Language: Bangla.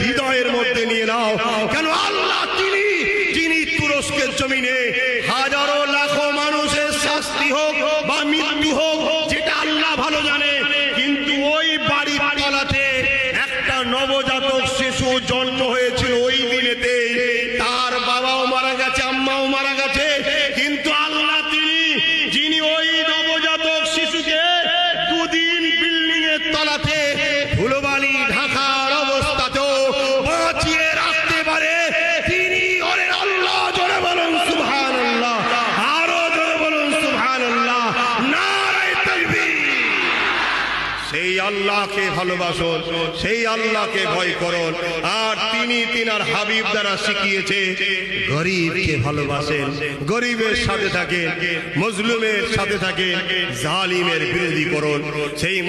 হৃদয়ের মধ্যে নিয়ে নাও। কেন আল্লাহ তিনি যিনি তুরস্কের জমিনে হাজারো লাখো মানুষের শাস্তি হোক বা মৃত্যু হোক, যেটা আল্লাহ ভালো জানে, কিন্তু ওই বাড়ির তলাতে একটা নবজাতক শিশু জন্ম হয়েছিল ওই দিনেতে। তার বাবাও মারা গেছে, আম্মাও মারা গেছে, কিন্তু আল্লাহ তিনি যিনি ওই নবজাতক শিশুকে দুদিন বিল্ডিং এর তলাতে ধুলোবালি ঢাকার অবস্থাতেও বাঁচিয়ে রাখতে পারে, তিনি ওরে আল্লাহ। জোরে বলুন সুবহানাল্লাহ, আরো জোরে বলুন সুবহানাল্লাহ, নারায়ে তাকবীর। সেই আল্লাহকে ভালোবাসুন, সেই আল্লাহকে ভয় করুন। আর তিনি তিনার হাবিব দ্বারা শিখিয়েছে গরিবকে ভালোবাসেন, গরিবের সাথে থাকেন, মজলুমের সাথে থাকেন, জালিমের বিরোধী করুন। সেই